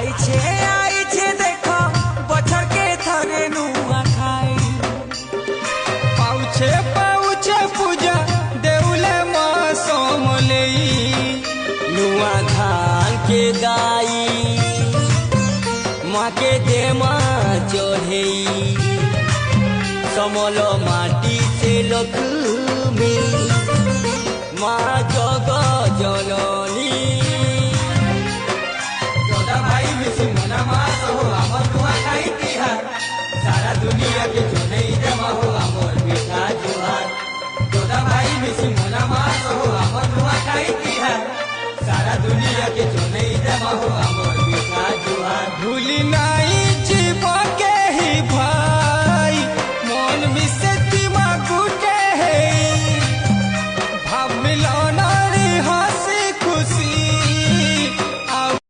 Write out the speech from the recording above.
आइछे आइछे देखो बछर के थरे नुआ खाई पाउछे पाउछे पूजा देउले मौसम लेई नुआ धान के गाई माँ के देमा चढ़ेई समल माटी से लक्ष्मी माँ जग जननी जोदा भाई मिसी मना मास हो आमर नुआ खाई तिहार सारा दुनिया के जोनई जमा हो आमर मीठा जुहार जोदा भाई मिसी मना मास हो आमर नुआ खाई तिहार सारा दुनिया के